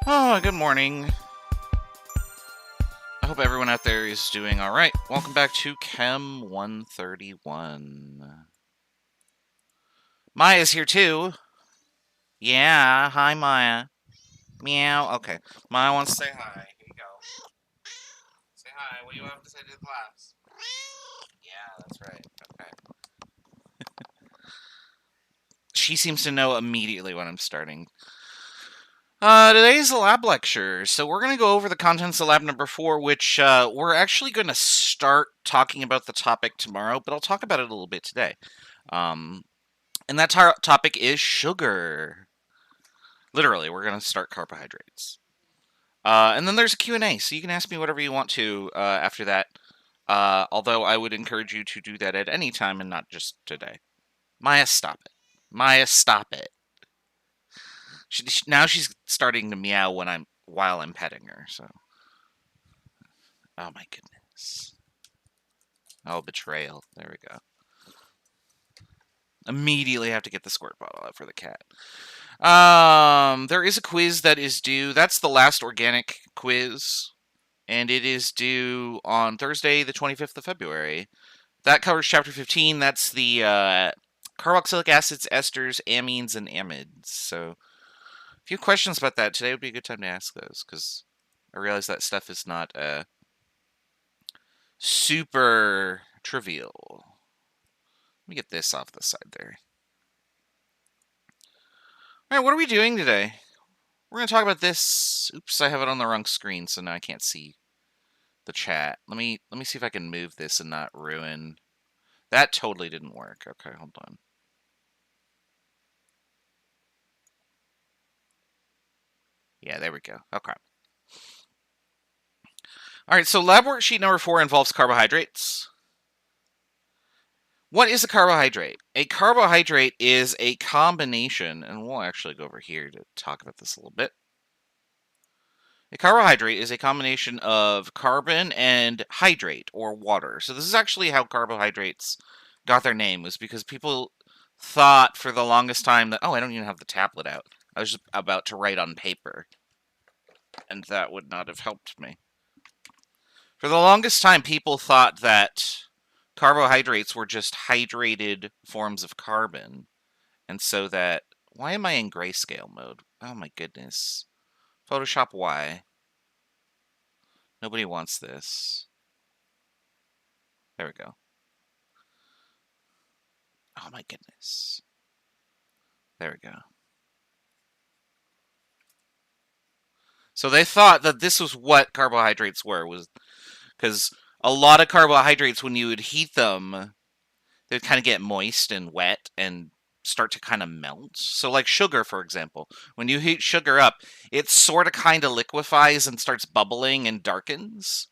Oh, good morning. I hope everyone out there is doing all right. Welcome back to Chem 131. Maya's here too. Yeah, hi Maya. Meow. Okay, Maya wants to say hi. Here you go. Say hi. What do you have to say to the class? Yeah, that's right. Okay. She seems to know immediately when I'm starting. Today's a lab lecture, so we're going to go over the contents of lab number 4, which we're actually going to start talking about the topic tomorrow, but I'll talk about it a little bit today. And that topic is sugar. Literally, we're going to start carbohydrates. And then there's a Q&A, so you can ask me whatever you want to after that. Although I would encourage you to do that at any time and not just today. Maya, stop it. Maya, stop it. Now she's starting to meow while I'm petting her. So, oh my goodness. Oh, betrayal. There we go. Immediately have to get the squirt bottle out for the cat. There is a quiz that is due. That's the last organic quiz, and it is due on Thursday, the 25th of February. That covers chapter 15. That's the carboxylic acids, esters, amines, and amides. So, if you have questions about that, today would be a good time to ask those, because I realize that stuff is not super trivial. Let me get this off the side there. All right, what are we doing today? We're going to talk about this. Oops, I have it on the wrong screen, so now I can't see the chat. Let me see if I can move this and not ruin. That totally didn't work. Okay, hold on. Yeah, there we go. Okay. All right, so lab worksheet number 4 involves carbohydrates. What is a carbohydrate? A carbohydrate is a combination, and we'll actually go over here to talk about this a little bit. A carbohydrate is a combination of carbon and hydrate, or water. So this is actually how carbohydrates got their name, was because people thought for the longest time that, oh, I don't even have the tablet out. I was just about to write on paper, and that would not have helped me. For the longest time, people thought that carbohydrates were just hydrated forms of carbon, and so that... Why am I in grayscale mode? Oh my goodness. Photoshop Y. Nobody wants this. There we go. Oh my goodness. There we go. So they thought that this was what carbohydrates were, was because a lot of carbohydrates, when you would heat them, they'd kind of get moist and wet and start to kind of melt. So like sugar, for example, when you heat sugar up, it sort of kind of liquefies and starts bubbling and darkens.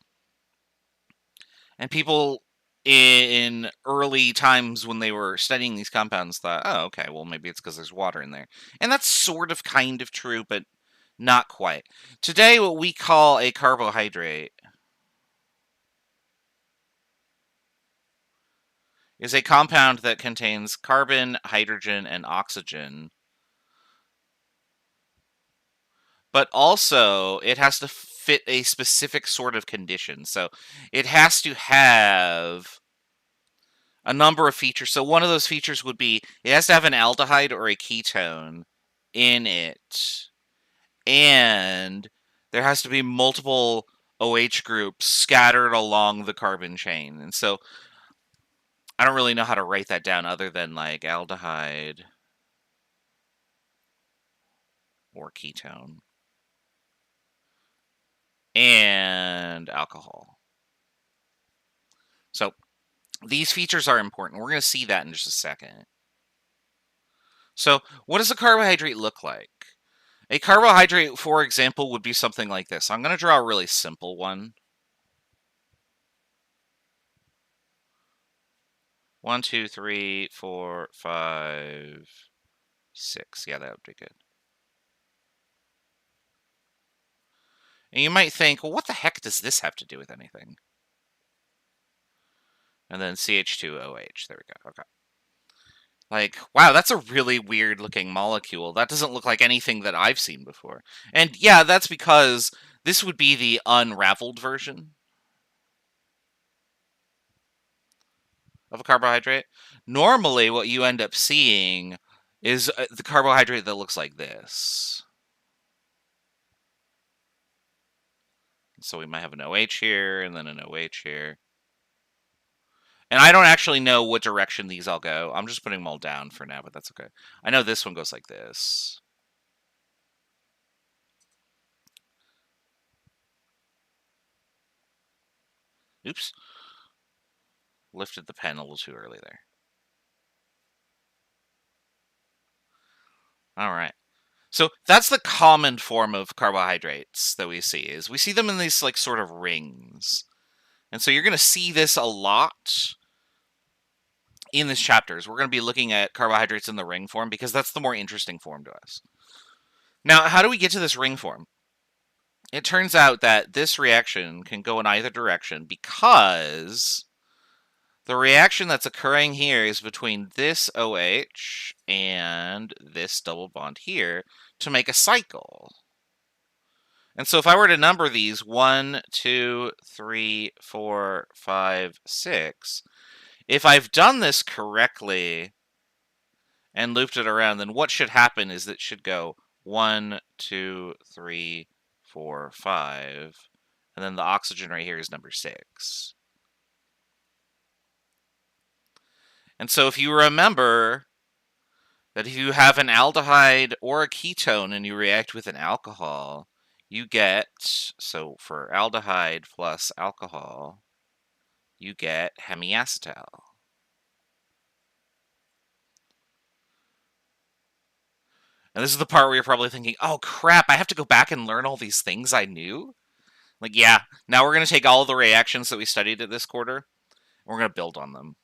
And people in early times when they were studying these compounds thought, oh, okay, well, maybe it's because there's water in there. And that's sort of kind of true, but not quite. Today, what we call a carbohydrate is a compound that contains carbon, hydrogen, and oxygen. But also, it has to fit a specific sort of condition. So it has to have a number of features. So one of those features would be it has to have an aldehyde or a ketone in it. And there has to be multiple OH groups scattered along the carbon chain. And so I don't really know how to write that down other than like aldehyde or ketone and alcohol. So these features are important. We're going to see that in just a second. So what does a carbohydrate look like? A carbohydrate, for example, would be something like this. I'm going to draw a really simple one. 1, 2, 3, 4, 5, 6. Yeah, that would be good. And you might think, well, what the heck does this have to do with anything? And then CH2OH. There we go. Okay. Like, wow, that's a really weird looking molecule. That doesn't look like anything that I've seen before. And yeah, that's because this would be the unraveled version of a carbohydrate. Normally, what you end up seeing is the carbohydrate that looks like this. So we might have an OH here, and then an OH here. And I don't actually know what direction these all go. I'm just putting them all down for now, but that's okay. I know this one goes like this. Oops. Lifted the pen a little too early there. All right. So that's the common form of carbohydrates that we see, is we see them in these like sort of rings. And so you're going to see this a lot in this chapters. We're going to be looking at carbohydrates in the ring form because that's the more interesting form to us. Now, how do we get to this ring form? It turns out that this reaction can go in either direction because the reaction that's occurring here is between this OH and this double bond here to make a cycle. And so if I were to number these 1, 2, 3, 4, 5, 6, if I've done this correctly and looped it around, then what should happen is it should go 1, 2, 3, 4, 5, and then the oxygen right here is number 6. And so if you remember that if you have an aldehyde or a ketone and you react with an alcohol, you get, so for aldehyde plus alcohol, you get hemiacetal. And this is the part where you're probably thinking, oh crap, I have to go back and learn all these things I knew? Like, yeah, now we're going to take all of the reactions that we studied at this quarter, and we're going to build on them.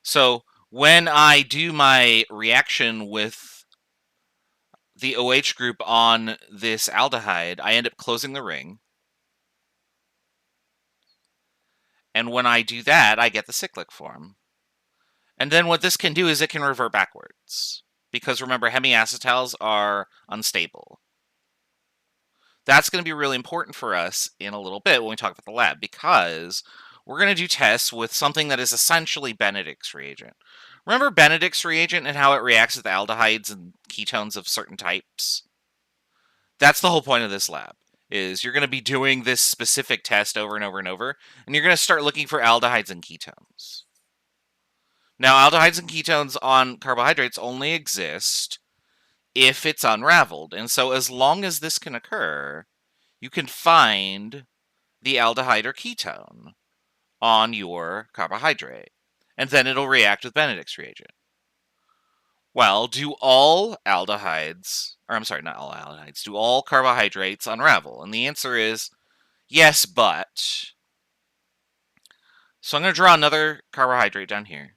So when I do my reaction with the OH group on this aldehyde, I end up closing the ring. And when I do that, I get the cyclic form. And then what this can do is it can revert backwards. Because remember, hemiacetals are unstable. That's going to be really important for us in a little bit when we talk about the lab, because we're going to do tests with something that is essentially Benedict's reagent. Remember Benedict's reagent and how it reacts with aldehydes and ketones of certain types? That's the whole point of this lab, is you're going to be doing this specific test over and over and over, and you're going to start looking for aldehydes and ketones. Now, aldehydes and ketones on carbohydrates only exist if it's unraveled. And so as long as this can occur, you can find the aldehyde or ketone on your carbohydrate. And then it'll react with Benedict's reagent. Well, do all aldehydes, or I'm sorry, not all aldehydes, do all carbohydrates unravel? And the answer is yes, but. So I'm going to draw another carbohydrate down here.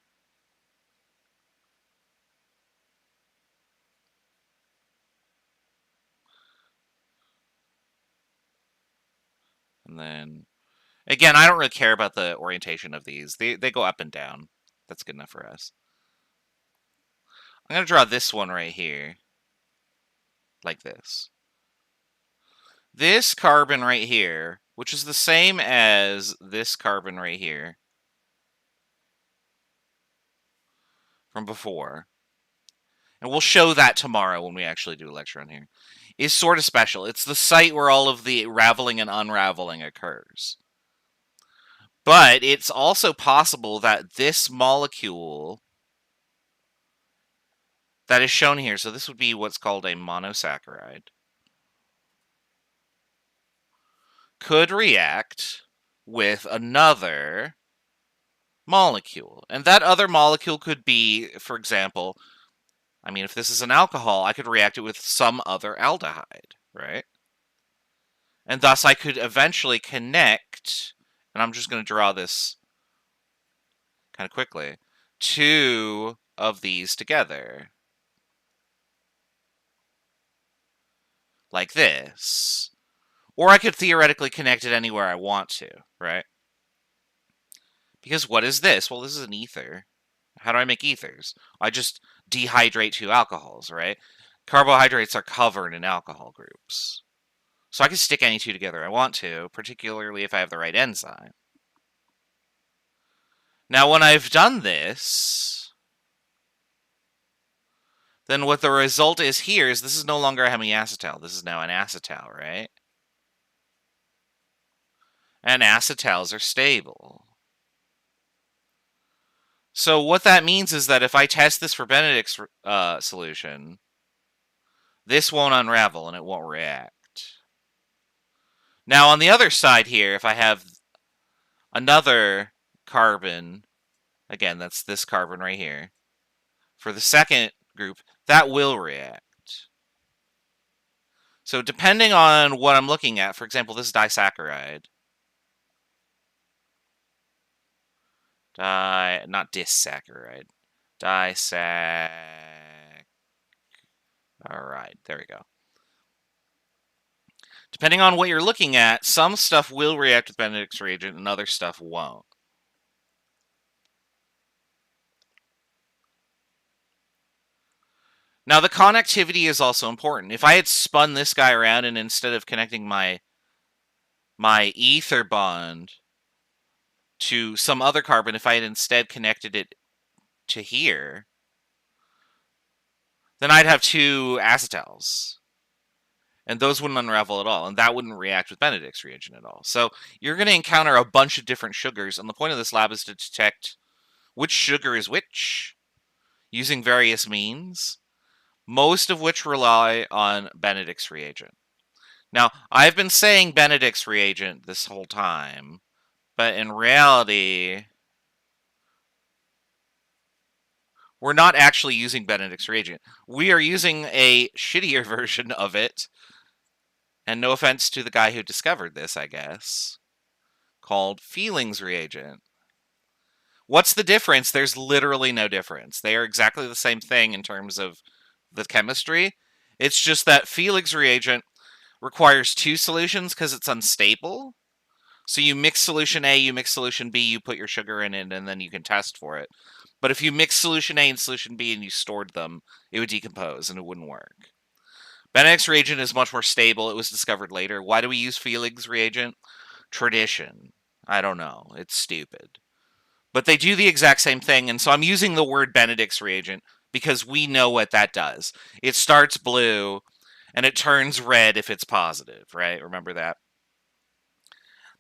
And then, again, I don't really care about the orientation of these. They go up and down. That's good enough for us. I'm going to draw this one right here. Like this. This carbon right here, which is the same as this carbon right here from before, and we'll show that tomorrow when we actually do a lecture on here, is sort of special. It's the site where all of the raveling and unraveling occurs. But it's also possible that this molecule that is shown here, so this would be what's called a monosaccharide, could react with another molecule. And that other molecule could be, for example, I mean, if this is an alcohol, I could react it with some other aldehyde, right? And thus I could eventually connect, and I'm just going to draw this kind of quickly, two of these together. Like this. Or I could theoretically connect it anywhere I want to, right? Because what is this? Well, this is an ether. How do I make ethers? I just dehydrate two alcohols, right? Carbohydrates are covered in alcohol groups. So I can stick any two together I want to, particularly if I have the right enzyme. Now, when I've done this, then what the result is here is this is no longer a hemiacetal. This is now an acetal, right? And acetals are stable. So what that means is that if I test this for Benedict's solution, this won't unravel and it won't react. Now, on the other side here, if I have another carbon, again, that's this carbon right here, for the second group, that will react. So depending on what I'm looking at, for example, this is disaccharide. Not disaccharide. Alright, there we go. Depending on what you're looking at, some stuff will react with Benedict's reagent and other stuff won't. Now, the connectivity is also important. If I had spun this guy around and instead of connecting my ether bond to some other carbon, if I had instead connected it to here, then I'd have two acetals. And those wouldn't unravel at all, and that wouldn't react with Benedict's reagent at all. So you're going to encounter a bunch of different sugars, and the point of this lab is to detect which sugar is which, using various means, most of which rely on Benedict's reagent. Now, I've been saying Benedict's reagent this whole time, but in reality, we're not actually using Benedict's reagent. We are using a shittier version of it, and no offense to the guy who discovered this, I guess, called Feeling's reagent. What's the difference? There's literally no difference. They are exactly the same thing in terms of the chemistry. It's just that Feeling's reagent requires two solutions because it's unstable. So you mix solution A, you mix solution B, you put your sugar in it, and then you can test for it. But if you mix solution A and solution B and you stored them, it would decompose and it wouldn't work. Benedict's reagent is much more stable. It was discovered later. Why do we use Feeling's reagent? Tradition. I don't know. It's stupid. But they do the exact same thing, and so I'm using the word Benedict's reagent because we know what that does. It starts blue, and it turns red if it's positive, right? Remember that?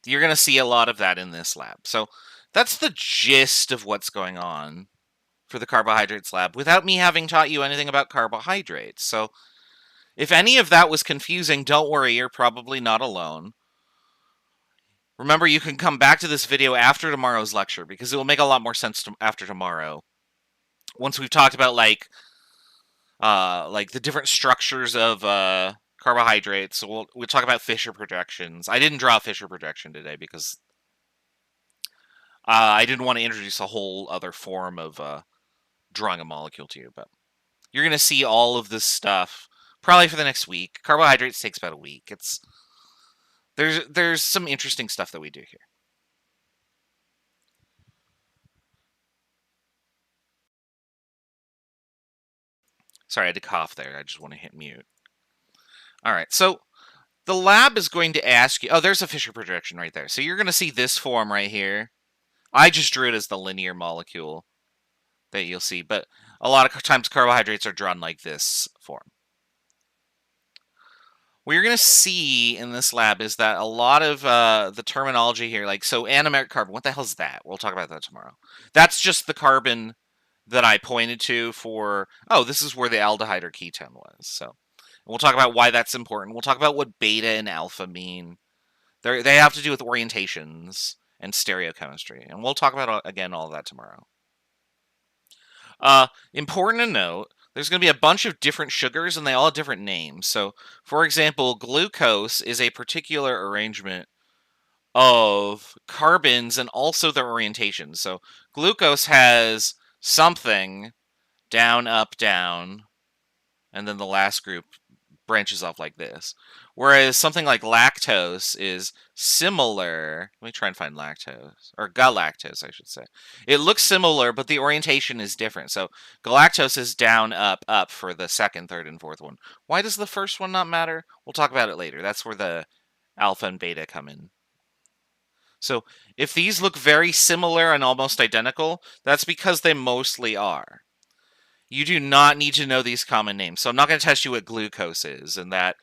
You're going to see a lot of that in this lab. So that's the gist of what's going on for the carbohydrates lab without me having taught you anything about carbohydrates. So if any of that was confusing, don't worry, you're probably not alone. Remember, you can come back to this video after tomorrow's lecture because it will make a lot more sense after tomorrow. Once we've talked about like the different structures of carbohydrates, so we'll talk about Fischer projections. I didn't draw a Fischer projection today because I didn't want to introduce a whole other form of drawing a molecule to you. But you're going to see all of this stuff probably for the next week. Carbohydrates takes about a week. There's some interesting stuff that we do here. Sorry, I had to cough there. I just want to hit mute. All right, so the lab is going to ask you... Oh, there's a Fischer projection right there. So you're going to see this form right here. I just drew it as the linear molecule that you'll see, but a lot of times carbohydrates are drawn like this form. What you're going to see in this lab is that a lot of the terminology here, like, so anomeric carbon, what the hell is that? We'll talk about that tomorrow. That's just the carbon that I pointed to for, oh, this is where the aldehyde or ketone was. So we'll talk about why that's important. We'll talk about what beta and alpha mean. They have to do with orientations and stereochemistry. And we'll talk about, again, all of that tomorrow. Important to note, there's going to be a bunch of different sugars, and they all have different names. So, for example, glucose is a particular arrangement of carbons and also their orientations. So, glucose has something down, up, down, and then the last group branches off like this. Whereas something like lactose is similar. Let me try and find lactose. Or galactose, I should say. It looks similar, but the orientation is different. So galactose is down, up, up for the second, third, and fourth one. Why does the first one not matter? We'll talk about it later. That's where the alpha and beta come in. So if these look very similar and almost identical, that's because they mostly are. You do not need to know these common names. So I'm not going to test you what glucose is and that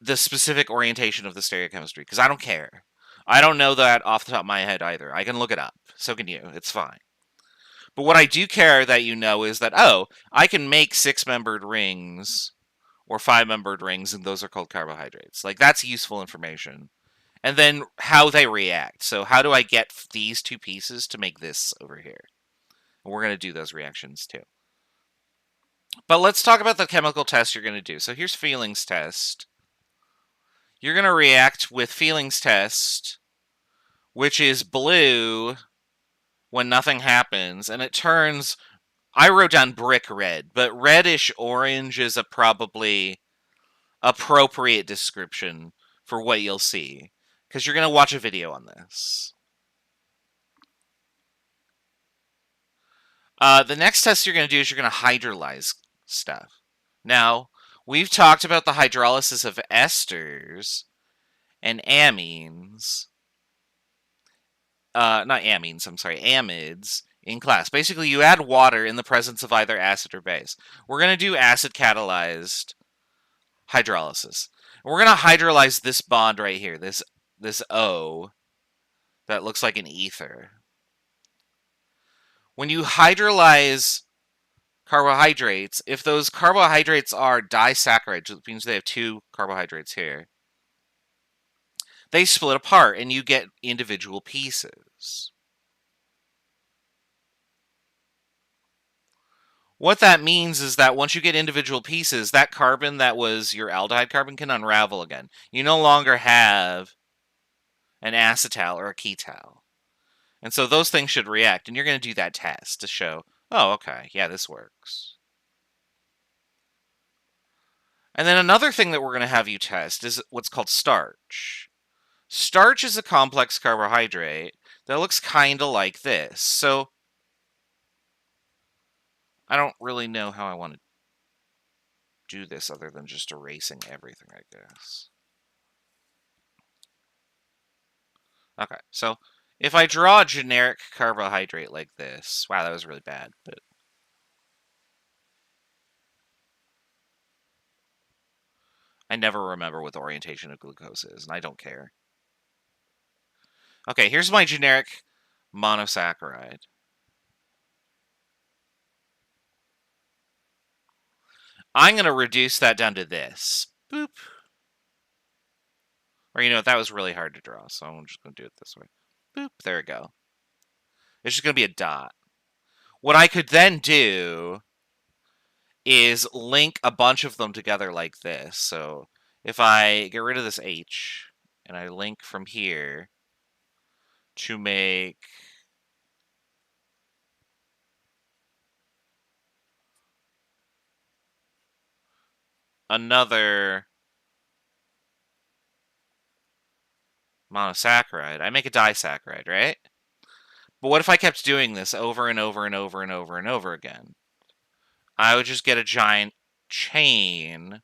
the specific orientation of the stereochemistry, because I don't care. I don't know that off the top of my head either. I can look it up. So can you. It's fine. But what I do care that you know is that, oh, I can make 6-membered rings or 5-membered rings, and those are called carbohydrates. Like, that's useful information. And then how they react. So how do I get these two pieces to make this over here? And we're going to do those reactions too. But let's talk about the chemical test you're going to do. So here's feelings test. You're going to react with feelings test, which is blue when nothing happens, and it turns, I wrote down brick red, but reddish orange is a probably appropriate description for what you'll see, because you're going to watch a video on this. The next test you're going to do is you're going to hydrolyze stuff. Now, we've talked about the hydrolysis of esters and amines. Not amines, I'm sorry, amides in class. Basically, you add water in the presence of either acid or base. We're going to do acid-catalyzed hydrolysis. And we're going to hydrolyze this bond right here, this O that looks like an ether. When you hydrolyze carbohydrates, if those carbohydrates are disaccharides, which means they have 2 carbohydrates here, they split apart and you get individual pieces. What that means is that once you get individual pieces, that carbon that was your aldehyde carbon can unravel again. You no longer have an acetal or a ketal. And so those things should react, and you're going to do that test to show, oh, okay, yeah, this works. And then another thing that we're going to have you test is what's called starch. Starch is a complex carbohydrate that looks kind of like this. So I don't really know how I want to do this other than just erasing everything, I guess. Okay, so if I draw a generic carbohydrate like this, wow, that was really bad, but I never remember what the orientation of glucose is, and I don't care. Okay, here's my generic monosaccharide. I'm going to reduce that down to this. Boop. Or, you know, that was really hard to draw, so I'm just going to do it this way. Boop, there we go. It's just going to be a dot. What I could then do is link a bunch of them together like this. So if I get rid of this H, and I link from here to make another monosaccharide, I make a disaccharide, right? But what if I kept doing this over and over and over and over and over again? I would just get a giant chain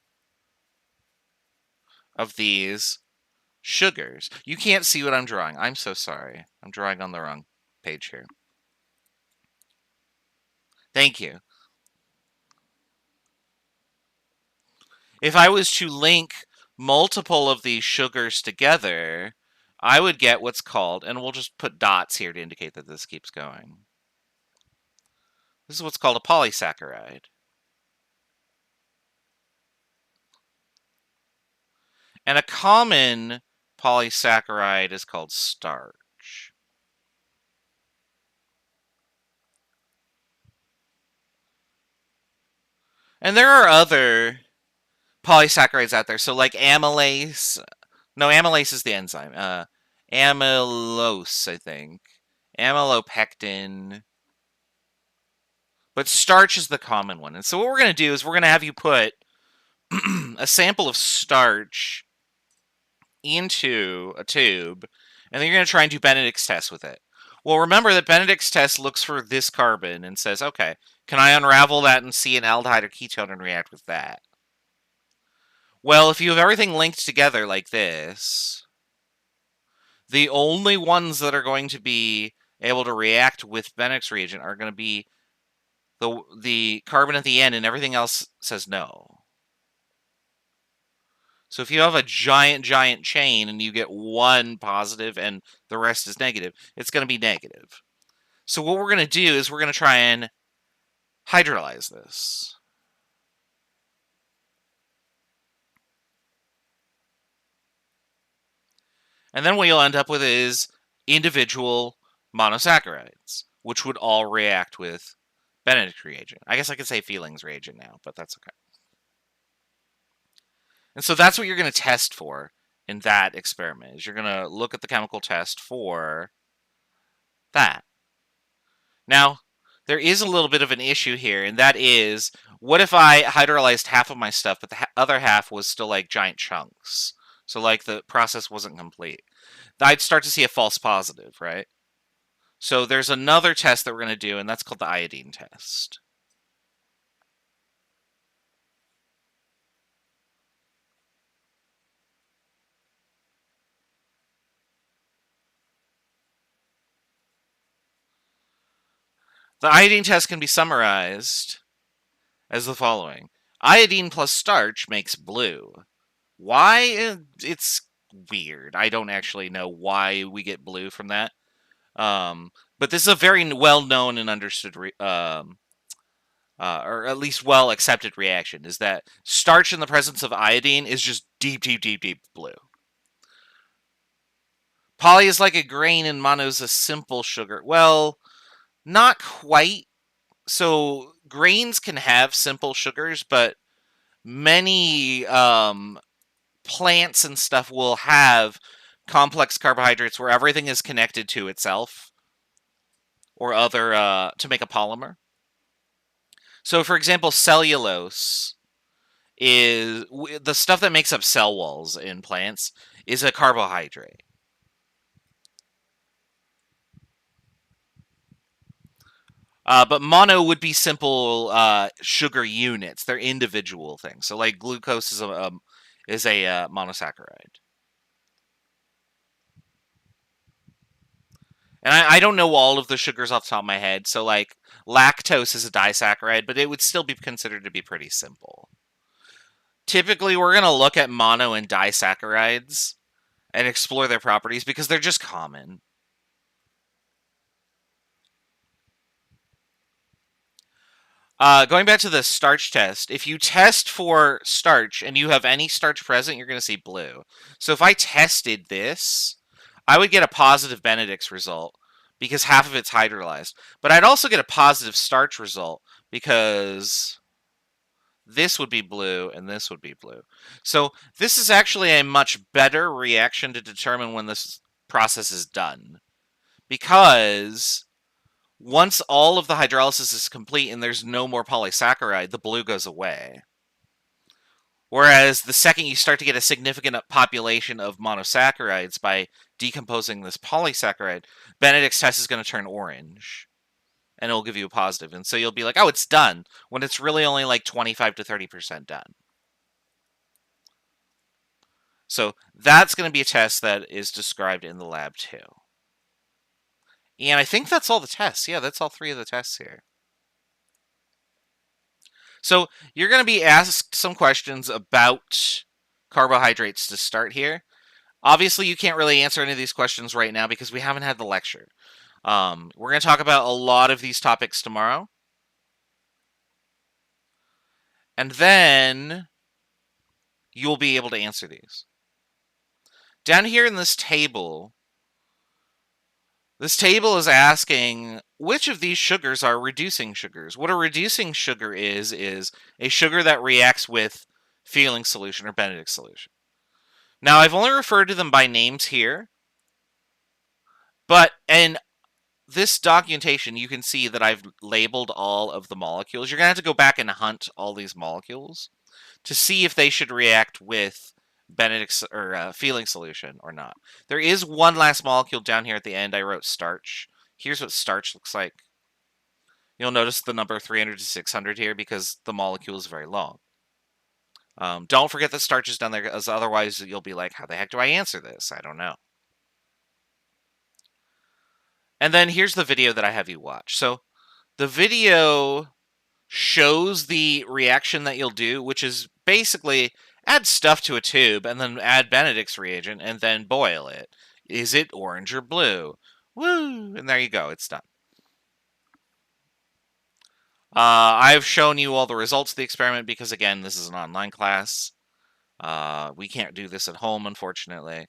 of these sugars. You can't see what I'm drawing. I'm so sorry. I'm drawing on the wrong page here. Thank you. If I was to link multiple of these sugars together, I would get what's called, and we'll just put dots here to indicate that this keeps going. This is what's called a polysaccharide. And a common polysaccharide is called starch. And there are other polysaccharides out there. So like amylase. No, amylase is the enzyme. Amylose, I think. Amylopectin. But starch is the common one. And so what we're going to do is we're going to have you put a sample of starch into a tube, and then you're going to try and do Benedict's test with it. Well, remember that Benedict's test looks for this carbon and says, okay, can I unravel that and see an aldehyde or ketone and react with that? Well, if you have everything linked together like this, the only ones that are going to be able to react with Benedict's reagent are going to be the carbon at the end, and everything else says no. So if you have a giant chain and you get one positive and the rest is negative, it's going to be negative. So what we're going to do is we're going to try and hydrolyze this. And then what you'll end up with is individual monosaccharides, which would all react with Benedict reagent. I guess I could say Feeling's reagent now, but that's okay. And so that's what you're going to test for in that experiment, is you're going to look at the chemical test for that. Now, there is a little bit of an issue here, and that is, what if I hydrolyzed half of my stuff, but the other half was still like giant chunks? So like the process wasn't complete. I'd start to see a false positive, right? So there's another test that we're going to do, and that's called the iodine test. The iodine test can be summarized as the following. Iodine plus starch makes blue. Why? It's weird. I don't actually know why we get blue from that. But this is a very well-known and understood, or at least well-accepted reaction, is that starch in the presence of iodine is just deep blue. Poly is like a grain and mono is a simple sugar. Well, not quite. So grains can have simple sugars, but many plants and stuff will have complex carbohydrates where everything is connected to itself or other to make a polymer. So, for example, cellulose is the stuff that makes up cell walls in plants is a carbohydrate. But mono would be simple sugar units. They're individual things. So, like glucose is a monosaccharide. And I don't know all of the sugars off the top of my head. So, like lactose is a disaccharide, but it would still be considered to be pretty simple. Typically, we're going to look at mono and disaccharides and explore their properties because they're just common. Going back to the starch test, if you test for starch and you have any starch present, you're going to see blue. So if I tested this, I would get a positive Benedict's result because half of it's hydrolyzed. But I'd also get a positive starch result because this would be blue and this would be blue. So this is actually a much better reaction to determine when this process is done, because once all of the hydrolysis is complete and there's no more polysaccharide, the blue goes away. Whereas the second you start to get a significant population of monosaccharides by decomposing this polysaccharide, Benedict's test is going to turn orange. And it'll give you a positive. And so you'll be like, oh, it's done, when it's really only like 25 to 30% done. So that's going to be a test that is described in the lab too. And I think that's all the tests. Yeah, that's all 3 of the tests here. So you're going to be asked some questions about carbohydrates to start here. Obviously, you can't really answer any of these questions right now because we haven't had the lecture. We're going to talk about a lot of these topics tomorrow. And then you'll be able to answer these. Down here in this table is asking which of these sugars are reducing sugars. What a reducing sugar is a sugar that reacts with Feeling solution or Benedict solution. Now, I've only referred to them by names here, but in this documentation, you can see that I've labeled all of the molecules. You're going to have to go back and hunt all these molecules. to see if they should react with Benedict's or Feeling solution or not. There is one last molecule down here at the end. I wrote starch. Here's what starch looks like. You'll notice the number 300 to 600 here because the molecule is very long. Don't forget the starch is down there, as otherwise you'll be like, how the heck do I answer this? I don't know. And then here's the video that I have you watch. So the video shows the reaction that you'll do, which is basically add stuff to a tube and then add Benedict's reagent and then boil it. Is it orange or blue? Woo! And there you go. It's done. I've shown you all the results of the experiment because, again, this is an online class. We can't do this at home, unfortunately.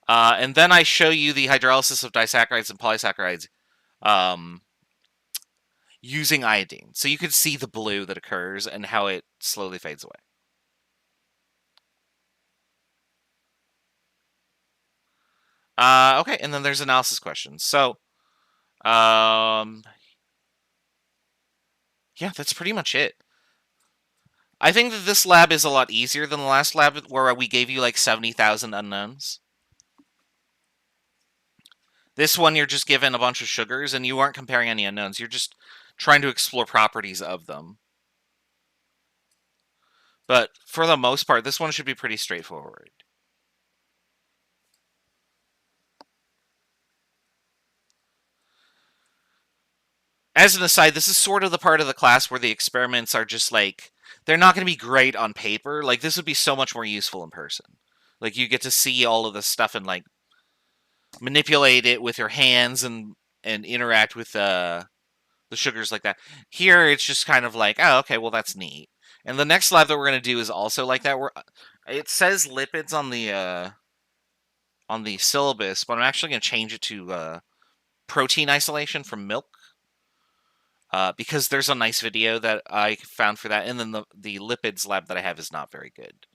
And then I show you the hydrolysis of disaccharides and polysaccharides using iodine. So you can see the blue that occurs and how it slowly fades away. Okay, and then there's analysis questions. So, yeah, that's pretty much it. I think that this lab is a lot easier than the last lab where we gave you like 70,000 unknowns. This one, you're just given a bunch of sugars and you aren't comparing any unknowns. You're just trying to explore properties of them. But for the most part, this one should be pretty straightforward. As an aside, this is sort of the part of the class where the experiments are just like, they're not going to be great on paper. Like, this would be so much more useful in person. Like, you get to see all of this stuff and, like, manipulate it with your hands and interact with the sugars like that. Here, it's just kind of like, oh, okay, well, that's neat. And the next lab that we're going to do is also like that. It says lipids on the syllabus, but I'm actually going to change it to protein isolation from milk. Because there's a nice video that I found for that, and then the lipids lab that I have is not very good.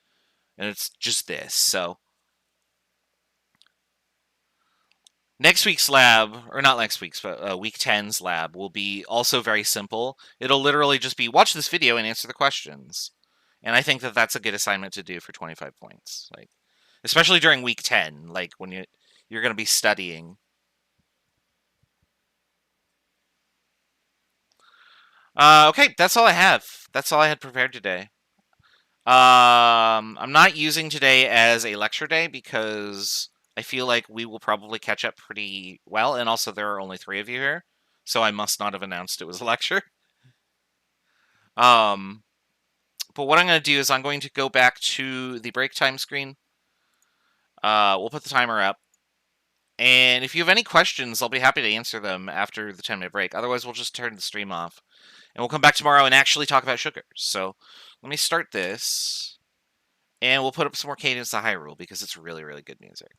And it's just this, so... Next week's lab, or not next week's, but week 10's lab will be also very simple. It'll literally just be, watch this video and answer the questions. And I think that that's a good assignment to do for 25 points. Like, especially during week 10, like, when you're going to be studying. Okay, that's all I have. That's all I had prepared today. I'm not using today as a lecture day because I feel like we will probably catch up pretty well, and also there are only 3 of you here, so I must not have announced it was a lecture. But what I'm going to do is I'm going to go back to the break time screen. We'll put the timer up. And if you have any questions, I'll be happy to answer them after the 10-minute break. Otherwise, we'll just turn the stream off. And we'll come back tomorrow and actually talk about sugars. So let me start this. And we'll put up some more Cadence to Hyrule because it's really, really good music.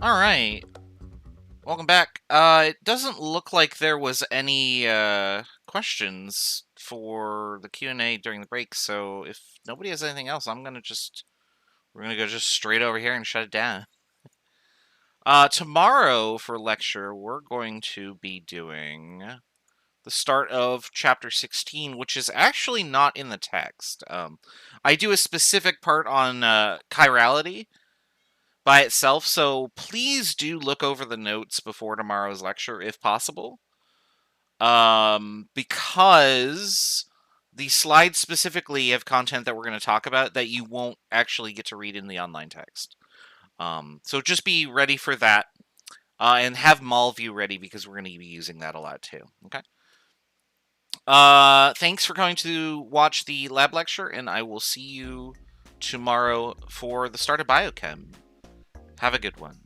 All right. Welcome back. It doesn't look like there was any questions for the Q&A during the break, so if nobody has anything else, we're gonna go just straight over here and shut it down. Tomorrow for lecture, we're going to be doing the start of chapter 16, which is actually not in the text. I do a specific part on chirality by itself, so please do look over the notes before tomorrow's lecture if possible. Because the slides specifically have content that we're going to talk about that you won't actually get to read in the online text. So just be ready for that. And have MallView ready because we're going to be using that a lot too. Okay. Thanks for coming to watch the lab lecture, and I will see you tomorrow for the start of biochem. Have a good one.